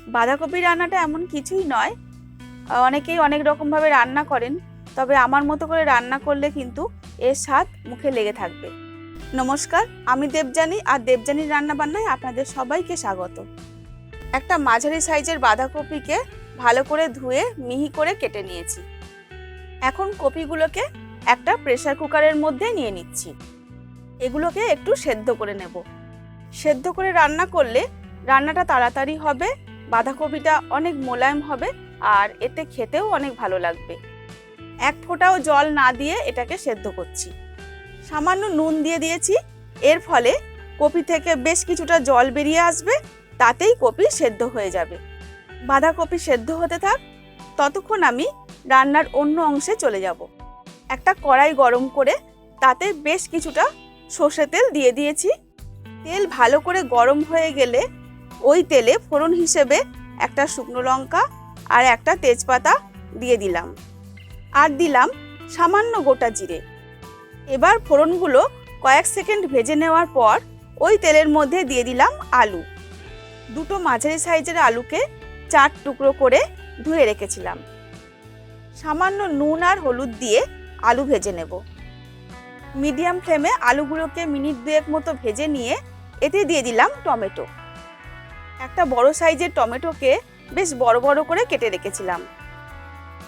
বাঁধাকপি রান্নাটা এমন কিছুই নয়, অনেকেই অনেক রকমভাবে রান্না করেন, তবে আমার মতো করে রান্না করলে কিন্তু এর স্বাদ মুখে লেগে থাকবে। নমস্কার, আমি দেবযানী, আর দেবযানীর রান্নাবান্নায় আপনাদের সবাইকে স্বাগত। একটা মাঝারি সাইজের বাঁধাকপিকে ভালো করে ধুয়ে মিহি করে কেটে নিয়েছি। এখন কপিগুলোকে একটা প্রেসার কুকারের মধ্যে নিয়ে নিচ্ছি। এগুলোকে একটু সেদ্ধ করে নেব। সেদ্ধ করে রান্না করলে রান্নাটা তাড়াতাড়ি হবে, বাঁধাকপিটা অনেক মোলায়েম হবে, আর এতে খেতেও অনেক ভালো লাগবে। এক ফোঁটাও জল না দিয়ে এটাকে সেদ্ধ করছি। সামান্য নুন দিয়ে দিয়েছি, এর ফলে কপি থেকে বেশ কিছুটা জল বেরিয়ে আসবে, তাতেই কপি সেদ্ধ হয়ে যাবে। বাঁধাকপি সেদ্ধ হতে থাক, ততক্ষণ আমি রান্নার অন্য অংশে চলে যাব। একটা কড়াই গরম করে তাতে বেশ কিছুটা সর্ষে তেল দিয়ে দিয়েছি। তেল ভালো করে গরম হয়ে গেলে ওই তেলে ফোড়ন হিসেবে একটা শুকনো লঙ্কা আর একটা তেজপাতা দিয়ে দিলাম, আর দিলাম সামান্য গোটা জিরে। এবার ফোড়নগুলো কয়েক সেকেন্ড ভেজে নেওয়ার পর ওই তেলের মধ্যে দিয়ে দিলাম আলু। দুটো মাঝারি সাইজের আলুকে 4 টুকরো করে ধুয়ে রেখেছিলাম। সামান্য নুন আর হলুদ দিয়ে আলু ভেজে নেব। মিডিয়াম ফ্লেমে আলুগুলোকে মিনিট 2 মতো ভেজে নিয়ে এতে দিয়ে দিলাম টমেটো। একটা বড় সাইজের টমেটোকে বেশ বড় বড় করে কেটে রেখেছিলাম।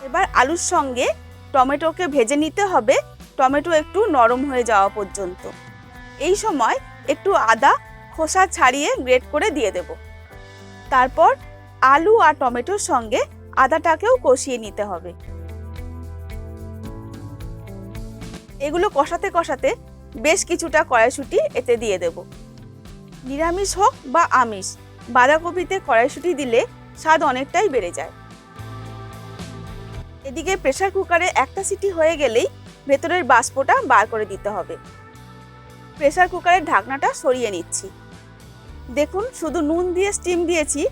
এবার আলুর সঙ্গে টমেটোকে ভেজে নিতে হবে, টমেটো একটু নরম হয়ে যাওয়া পর্যন্ত। এই সময় একটু আদা খোসা ছাড়িয়ে গ্রেট করে দিয়ে দেব। তারপর আলু আর টমেটোর সঙ্গে আদাটাকেও কষিয়ে নিতে হবে। এগুলো কষাতে কষাতে বেশ কিছুটা কড়াইশুঁটি এতে দিয়ে দেব। নিরামিষ হোক বা আমিষ, বাঁধাকপিতে কড়াইশুঁটি দিলে স্বাদ অনেকটাই বেড়ে যায়। এদিকে প্রেসার কুকারে একটা সিটি হয়ে গেলেই ভেতরের বাষ্পটা বার করে দিতে হবে। প্রেসার কুকারের ঢাকনাটা সরিয়ে নিচ্ছি। দেখুন, শুধু নুন দিয়ে স্টিম দিয়েছি,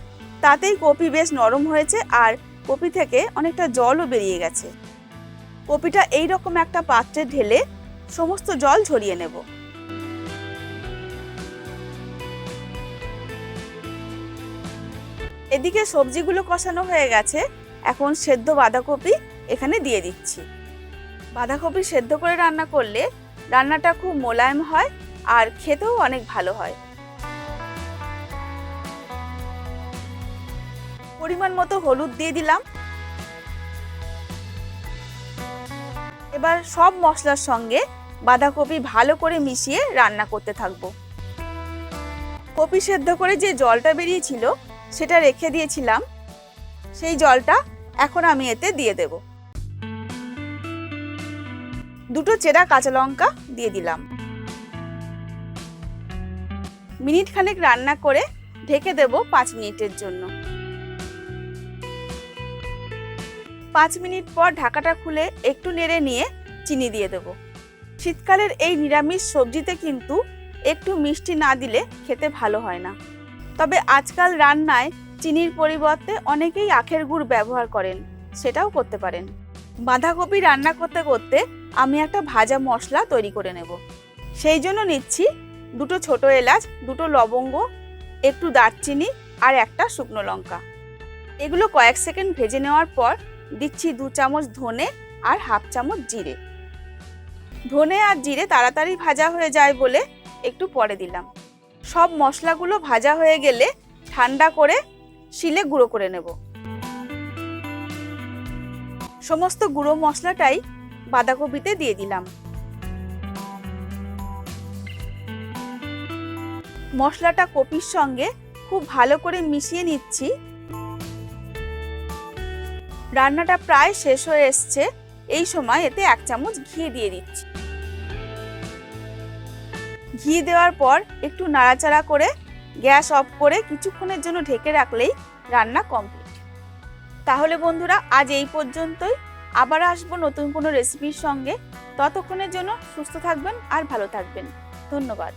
তাতেই কপি বেশ নরম হয়েছে, আর কপি থেকে অনেকটা জলও বেরিয়ে গেছে। কপিটা এই রকম একটা পাত্রে ঢেলে সমস্ত জল ঝরিয়ে নেব। এদিকে সবজিগুলো কষানো হয়ে গেছে, এখন সেদ্ধ বাঁধাকপি এখানে দিয়ে দিচ্ছি। বাঁধাকপি সেদ্ধ করে রান্না করলে রান্নাটা খুব মোলায়েম হয়, আর খেতেও অনেক ভালো হয়। পরিমাণ মতো হলুদ দিয়ে দিলাম। এবার সব মশলার সঙ্গে বাঁধাকপি ভালো করে মিশিয়ে রান্না করতে থাকবো। কপি সেদ্ধ করে যে জলটা বেরিয়েছিল সেটা রেখে দিয়েছিলাম, সেই জলটা এখন আমি এতে দিয়ে দেব। দুটো চেরা কাঁচা লঙ্কা দিয়ে দিলাম। মিনিট খানেক রান্না করে ঢেকে দেব 5 মিনিটের জন্য। 5 মিনিট পর ঢাকাটা খুলে একটু নেড়ে নিয়ে চিনি দিয়ে দেব। শীতকালের এই নিরামিষ সবজিতে কিন্তু একটু মিষ্টি না দিলে খেতে ভালো হয় না। তবে আজকাল রান্নায় চিনির পরিবর্তে অনেকেই আখের গুড় ব্যবহার করেন, সেটাও করতে পারেন। বাঁধাকপি রান্না করতে করতে আমি একটা ভাজা মশলা তৈরি করে নেব। সেই জন্য নিচ্ছি দুটো ছোট এলাচ, দুটো লবঙ্গ, একটু দারচিনি আর একটা শুকনো লঙ্কা। এগুলো কয়েক সেকেন্ড ভেজে নেওয়ার পর দিচ্ছি 2 চামচ ধনে আর 1/2 চামচ জিরে। ধনে আর জিরে তাড়াতাড়ি ভাজা হয়ে যায় বলে একটু পরে দিলাম। সব মশলাগুলো ভাজা হয়ে গেলে ঠান্ডা করে শিলে গুঁড়ো করে নেব। সমস্ত গুঁড়ো মশলাটাই বাঁধাকপিতে দিয়ে দিলাম। মশলাটা কপির সঙ্গে খুব ভালো করে মিশিয়ে নিচ্ছি। রান্নাটা প্রায় শেষ হয়ে এসছে, এই সময় এতে 1 চামচ ঘি দিয়ে দিচ্ছি। ঘি দেওয়ার পর একটু নাড়াচাড়া করে গ্যাস অফ করে কিছুক্ষণের জন্য ঢেকে রাখলেই রান্না কমপ্লিট। তাহলে বন্ধুরা, আজ এই পর্যন্তই। আবার আসবো নতুন কোনো রেসিপির সঙ্গে। ততক্ষণের জন্য সুস্থ থাকবেন আর ভালো থাকবেন। ধন্যবাদ।